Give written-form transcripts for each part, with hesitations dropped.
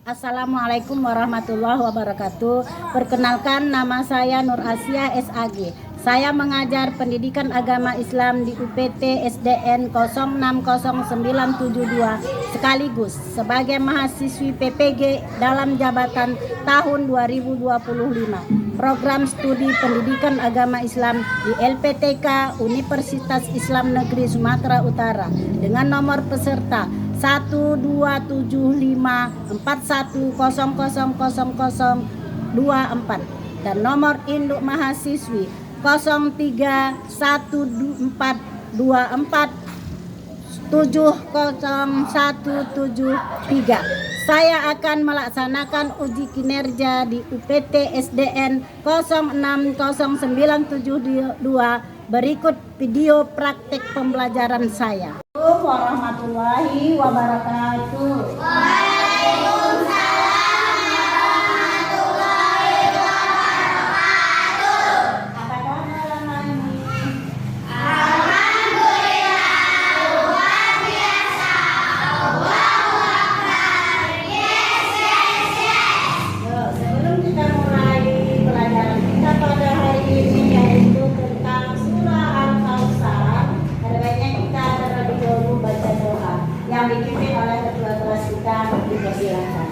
Assalamualaikum warahmatullahi wabarakatuh. Perkenalkan, nama saya Nur Asia SAG. Saya mengajar pendidikan agama Islam di UPT SDN 060972 sekaligus sebagai mahasiswi PPG dalam jabatan tahun 2025. Program studi pendidikan agama Islam di LPTK Universitas Islam Negeri Sumatera Utara dengan nomor peserta 127541000024 dan nomor induk mahasiswi 031424700173. Saya akan melaksanakan uji kinerja di UPT SDN 060972. Berikut video praktek pembelajaran saya. Assalamualaikum warahmatullahi wabarakatuh. Dipimpin oleh ketua kelas kita, dipersilakan.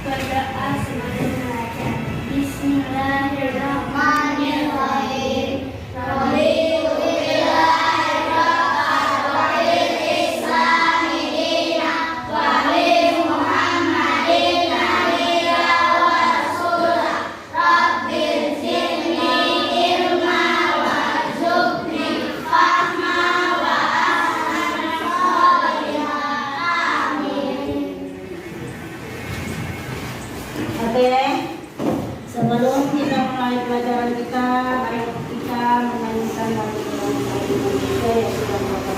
Berdoa sebelum belajar. Bismillahirrahmanirrahim. Oke, sebelum kita mulai pelajaran kita, mari kita menyanyikan lagu Indonesia yang sudah melakukan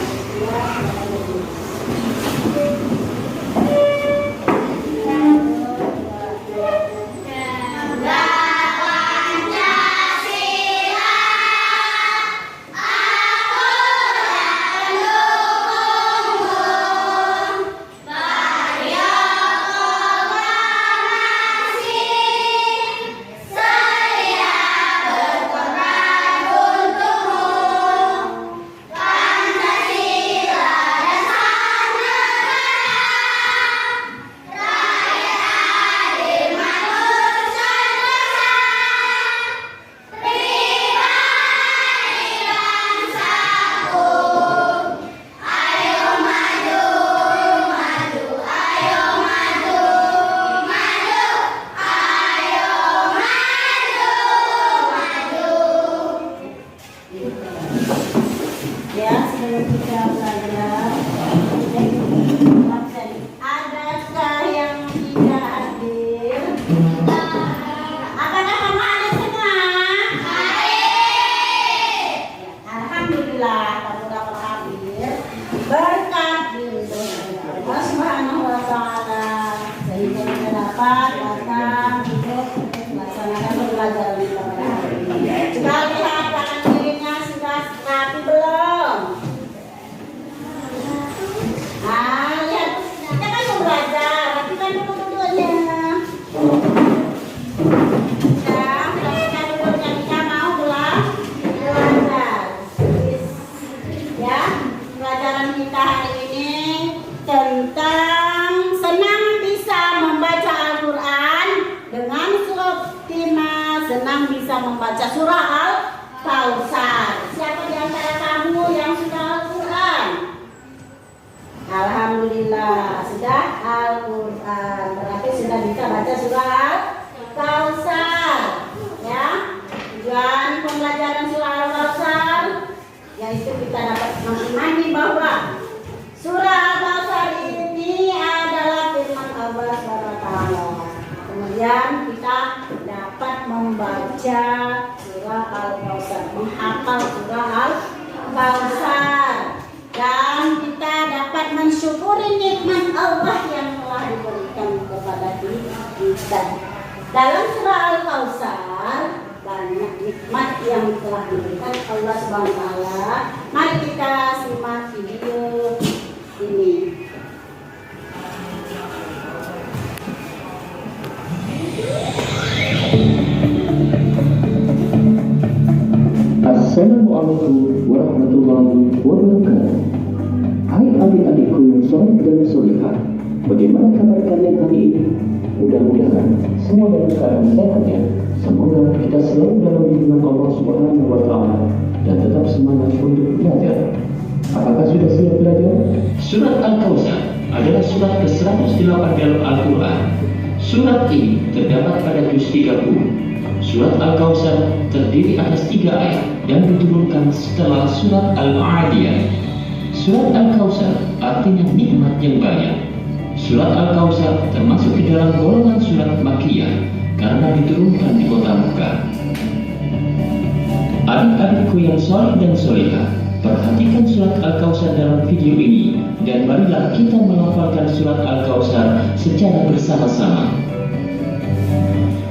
melaksanakan pembelajaran kita pada hari ini. Kita lihat tangan kirinya sudah rapi belum? Nah, lihat, kita kan mau belajar, rapikan dulu duduknya. Nah, rapikan duduknya, kita mau belajar. Ya, pelajaran kita hari ini tentang senang bisa membaca Al-Quran dengan senang bisa membaca surah Al-Kautsar. Siapa di antara kamu yang sudah Al-Quran? Alhamdulillah, sudah Al-Quran. Berarti sudah bisa baca surah Al-Kautsar. Ya, tujuan pembelajaran surah Al-Kautsar yaitu kita dapat mengimani bahwa surah Al-Kautsar ini adalah firman Allah SWT. Kemudian kita dapat membaca surah Al-Kautsar, menghafal surah Al-Kautsar, dan kita dapat mensyukuri nikmat Allah yang telah diberikan kepada kita. Dalam surah Al-Kautsar banyak nikmat yang telah diberikan Allah Subhanahu wa taala. Mari kita simak video ini. Assalamualaikum warahmatullahi wabarakatuh. Hai adik-adikku yang soleh dan solehah, bagaimana kabar kalian hari ini? Mudah-mudahan semua dalam keadaan sehat ya. Semoga kita selalu dalam lindungan Allah Subhanahu wa taala dan tetap semangat untuk belajar. Apakah sudah siap belajar? Surat Al-Kautsar adalah surat ke-108 dalam Al-Quran. Surat ini terdapat pada juz 30. Surat Al-Kautsar terdiri atas 3 ayat dan diturunkan setelah surat Al-Ma'adiyah. Surat Al-Kautsar artinya nikmat yang banyak. Surat Al-Kautsar termasuk di dalam golongan surat Makkiyah karena diturunkan di kota Mekah. Adik-adikku yang soleh dan solehah, perhatikan surat Al-Kautsar dalam video ini dan marilah kita melafalkan surat Al-Kautsar secara bersama-sama.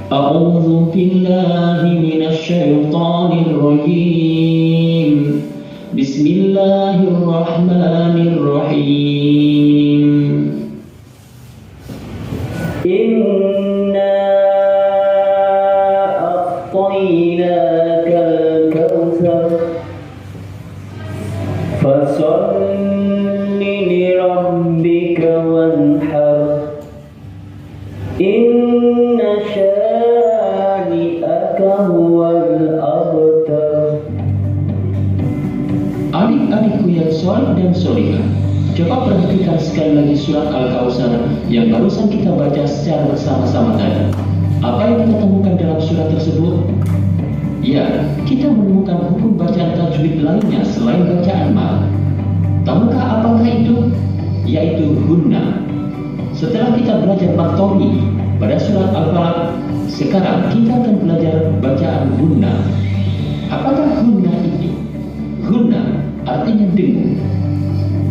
A'udzu billahi minasy syaithanir rajim. Bismillahirrahmanirrahim. Inna a'tainaka al-kautsar fasalli li rabbika wanhar. Inna syani'aka huwal abtar. Adik-adikku yang soleh dan solehah, coba perhatikan sekali lagi surat Al-Kautsar yang barusan kita baca secara bersama-sama tadi. Apa yang kita temukan dalam surat tersebut? Ya, kita menemukan hukum bacaan tajwid lainnya selain bacaan ma. Tahukah apakah itu? Yaitu gunna. Setelah kita belajar maktoni pada surat Al-Falaq, sekarang kita akan belajar bacaan gunna. Apakah gunna itu? Gunna artinya dengung.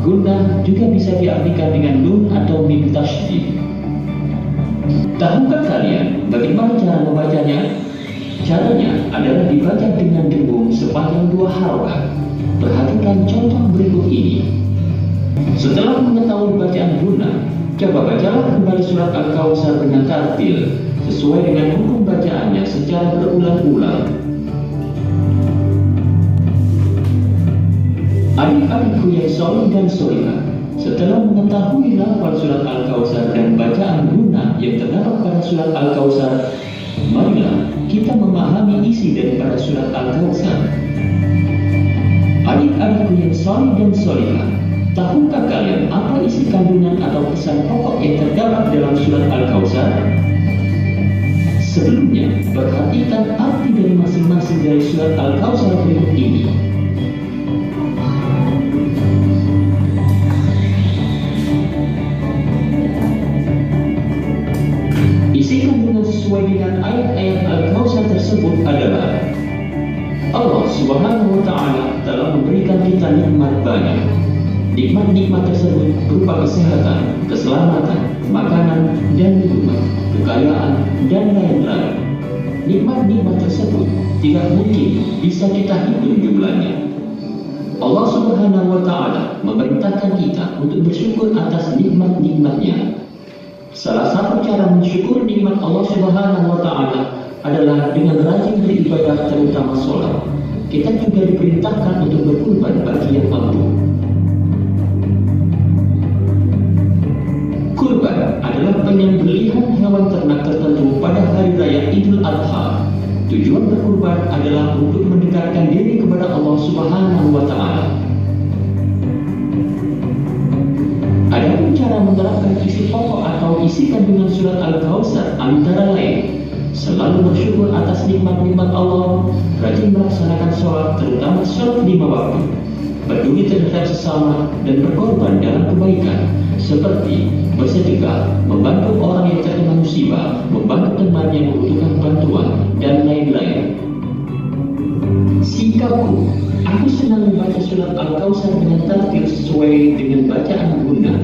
Gunna juga bisa diartikan dengan nun atau mim tasydid. Tahukah kalian bagaimana cara membacanya? Caranya adalah dibaca dengan dengung sepanjang 2 harokat. Perhatikan contoh berikut ini. Setelah mengetahui bacaan gunna, coba bacalah kembali surat Al-Kautsar dengan tartil sesuai dengan hukum bacaannya secara berulang-ulang. Adik-adikku yang soleh dan solehah, setelah mengetahui lafal surat Al-Kautsar dan bacaan gunna yang terdapat pada surat Al-Kautsar, marilah kita memahami isi daripada surat Al-Kautsar. Adik-adikku yang soleh dan solehah, tahukah kalian apa isi kandungan atau pesan pokok yang terdapat dalam surat Al-Kautsar? Sebelumnya, perhatikan arti dari masing-masing dari surat Al-Kautsar berikut ini. Isi kandungan sesuai dengan ayat-ayat Al-Kautsar tersebut adalah Allah Subhanahu wa taala telah memberikan kita nikmat banyak. Nikmat-nikmat tersebut berupa kesehatan, keselamatan, makanan dan minuman, kekayaan dan lain-lain. Nikmat-nikmat tersebut tidak mungkin bisa kita hitung jumlahnya. Allah Subhanahu wa taala memerintahkan kita untuk bersyukur atas nikmat-nikmatnya. Salah satu cara mensyukur nikmat Allah Subhanahu wa taala adalah dengan rajin beribadah, terutama sholat. Kita juga diperintahkan untuk berkurban bagi yang mampu. Kurban adalah penyembelihan hewan ternak tertentu pada hari raya Idul Adha. Tujuan berkurban adalah untuk mendekatkan diri kepada Allah Subhanahu wa taala. Adapun cara menerapkan isi pokok atau isi kandungan surat Al-Kautsar antara lain selalu bersyukur atas nikmat-nikmat Allah, rajin melaksanakan sholat, terutama sholat 5 waktu, peduli terhadap sesama dan berkorban dalam kebaikan seperti bersedekah, membantu orang yang terkena musibah, membantu teman yang membutuhkan bantuan, dan lain-lain. Sikapku, aku senang membaca surat Al-Kautsar dengan tartil sesuai dengan bacaan gunna.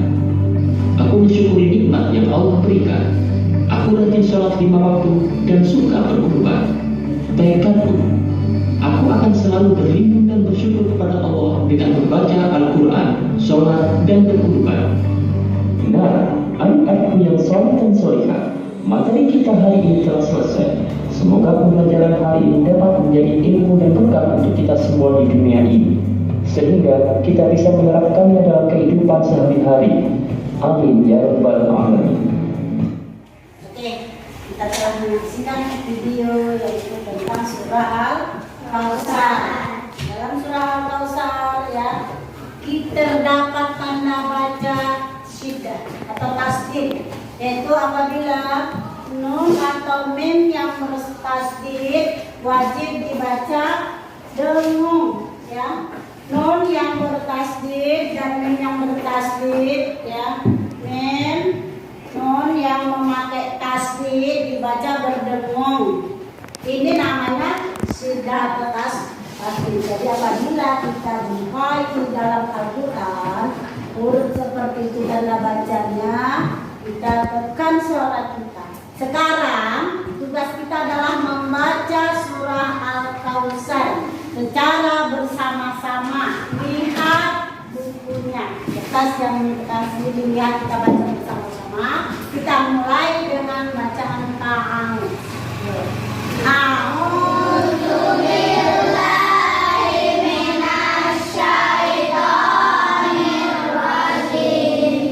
Aku mensyukuri nikmat yang Allah berikan. Aku rajin sholat 5 waktu dan suka berkurban. tekadku, aku akan selalu berlindung dan bersyukur kepada Allah dengan membaca Al-Quran, sholat, dan berkurban. Nah, adik-adikku yang soleh dan solehah, materi kita hari ini telah selesai. Semoga pembelajaran hari ini dapat menjadi ilmu dan berkah untuk kita semua di dunia ini, sehingga kita bisa menerapkannya dalam kehidupan sehari-hari. Amin ya rabbal alamin. Oke, kita telah menyaksikan video yaitu tentang surah Al-Kautsar. Dalam surah Al-Kautsar ya, kita terdapat tanda baca syiddah atau tasdid, yaitu apabila nun atau mim yang bertasdid wajib dibaca dengung ya. Nun yang bertasdid dan mim yang bertasdid ya. Mim, nun yang memakai tasdid dibaca berdengung. Ini namanya syiddah atau tasdid. Jadi apabila kita buka itu dalam Al-Quran, huruf seperti itu tanda bacanya, kita tekan suara kita. Sekarang tugas kita adalah membaca surah Al-Kautsar secara bersama-sama. Lihat bukunya, kertas yang dikasih dilihat, kita baca bersama-sama. Kita mulai dengan bacaan ta'awudz. A'udzu billahi minasy syaithanir rajim.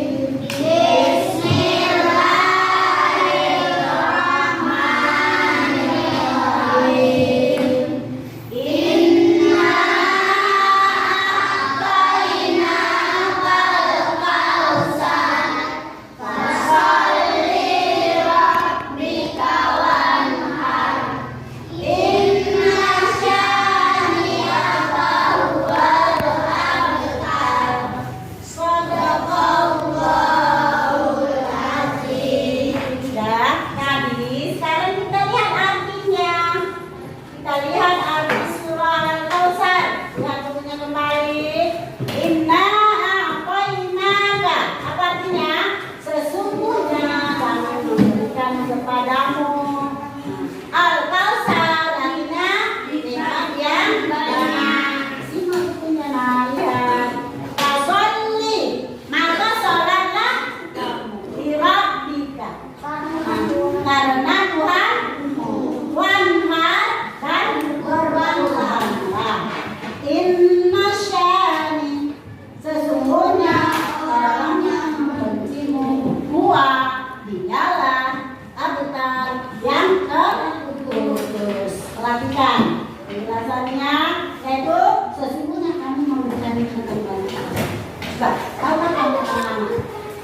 Perhatikan penjelasannya, yaitu sesungguhnya kamu memberikan nikmat kembali. Coba, tahu kan kamu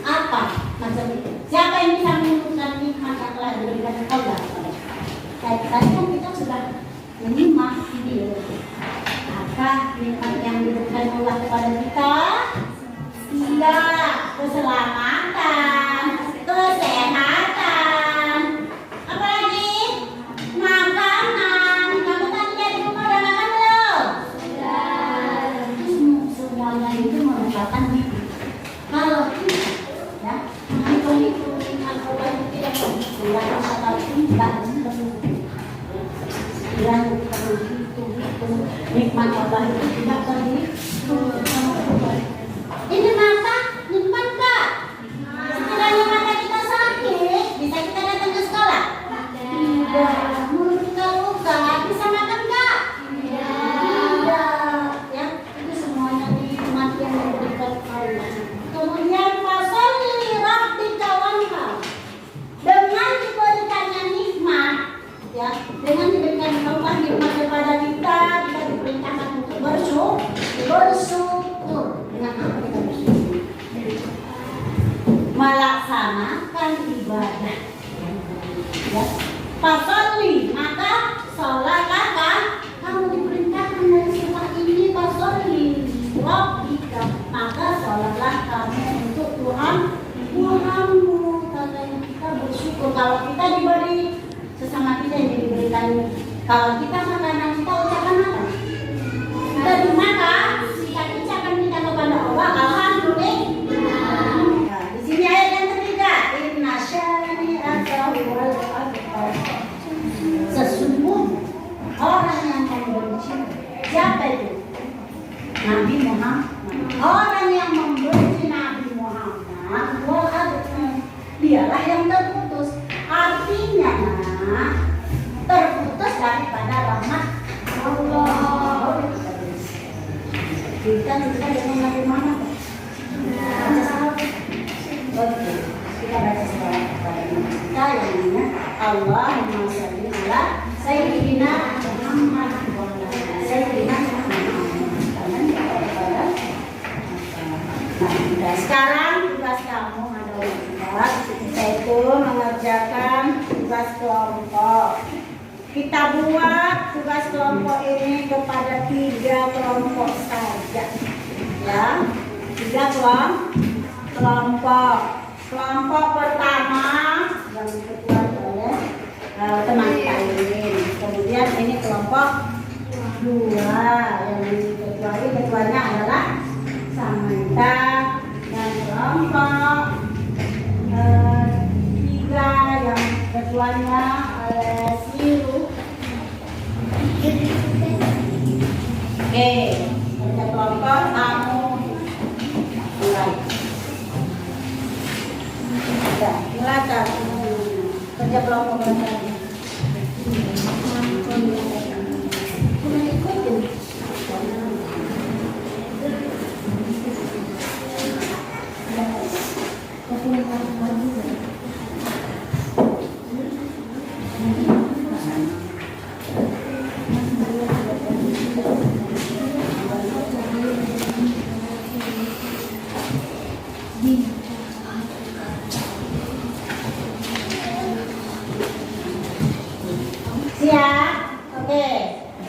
apa maksud itu? Siapa yang bisa menentukan nikmat yang telah diberikan Allah? Tadi kan kita sudah menyimak video. Apa nikmat yang diberikan Allah kepada kita? Iya, keselamatan, kesehatan, apalagi makanan. Kamu tadi lihat rumah udah makan belum? Sudah. Semuanya itu merupakan nikmat. Kalau tidak, ya, itu Allah tidak menggunakan kata tidak yang itu nikmat Allah itu tidak terhitung. Ini mata nikmat enggak? Sekiranya mata kita sakit, bisa kita datang ke sekolah? Tidak. Mulut kita luka, bisa makan enggak? Tidak. Ya, itu semuanya nikmat yang diberikan Allah. Kemudian fasholli li rabbika wanhar. Dengan diberikannya nikmat, ya, dengan diberikan Allah nikmat kepada kita diperintahkan untuk bersyukur. Dengan apa kita bersyukur? Melaksanakan ibadah. Ya. Fasholli, maka sholatlah kan? Kamu diperintahkan dari surah ini fasholli rabbika, maka sholatlah kamu untuk Tuhanmu. Katanya kita bersyukur kalau kita diberi sesama kita yang diberikan. Kalau kita makanan kita ucapkan apa? Kita dimakan, kita ucapkan kita kepada Allah alhamdulillah. Nah, di sini ayat yang ketiga, inna syani'aka huwal abtar. Sesungguhnya Oke, kita baca selawat kepada Nabi kita yang namanya Allahumma sholli ala Sayyidina Muhammad wa ala Sayyidina Muhammad. Kepada nah, sekarang tugas kamu adalah yaitu mengerjakan tugas kelompok. Kita buat tugas kelompok ini kepada 3 kelompok saja, ya. 3 kelompok. Kelompok pertama yang ketua oleh teman kalian. Kemudian ini kelompok 2 yang ketuanya adalah Samantha, dan kelompok 3 yang ketuanya Siru. Oke, kerja kelompok kamu mulai. Ya, silakan kerja kelompok lagi. Siap? Oke.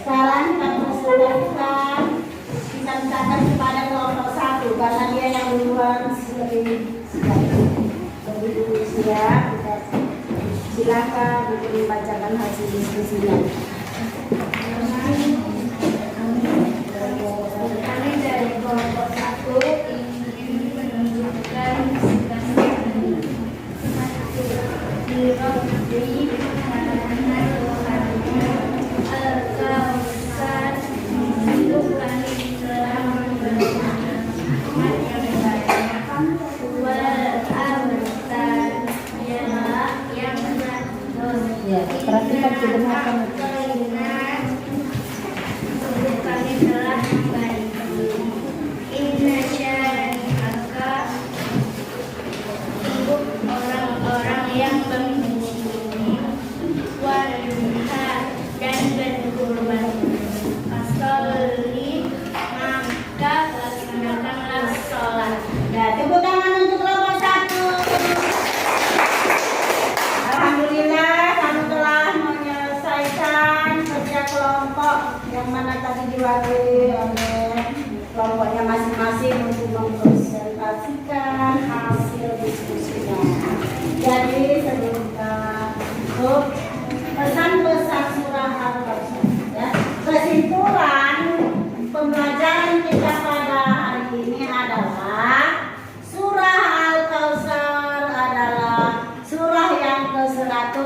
Sekarang kita presentasikan kepada kelompok 1 karena dia yang duluan lebih dulu siap. Silakan untuk membacakan hasil diskusinya. Kami dari kelompok 1 ingin menunjukkan Al-Kausar untuk kami telah memberikan rahmat yang banyak wal amsal yang bagus. Ya, perhatikan kebenaran. Untuk kami telah membantu Indonesia dan Aka untuk orang-orang yang membunuh wanita dan berkorban. Asoli maka laksanakanlah sholat. Ya, tepuk tangan untuk kelompok 1. Alhamdulillah kamu telah menyelesaikan kerja kelompok yang mana tadi diwakili oleh kelompoknya masing-masing untuk mempresentasikan hasil diskusinya. Jadi sebelum kita tutup, pesan-pesan surah Al-Kausar, ya. Kesimpulan pembelajaran kita pada hari ini adalah surah Al-Kausar adalah surah yang ke-100.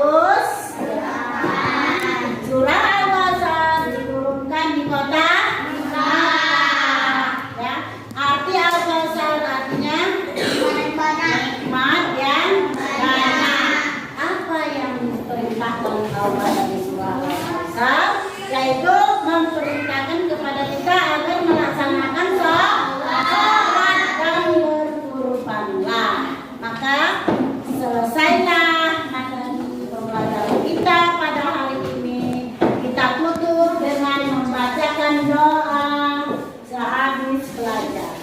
Surah Al-Kausar diturunkan di kota Makkah, ya. Arti Al-Kausar artinya nikmat yang banyak. Apa yang diperintahkan Allah dari surah Al-Kausar, yaitu memerintahkan kepada kita agar melaksanakan sholat dan berkurbanlah. Maka selesailah materi pembelajaran kita pada hari ini. Kita tutup dengan membacakan doa sehabis belajar.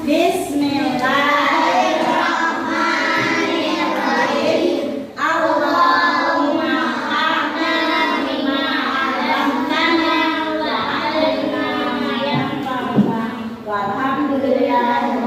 Bismillahirrahmanirrahim. Allahumma a'tina bima 'allamtana wa 'allimna ma yanfa'una. Walhamdulillahi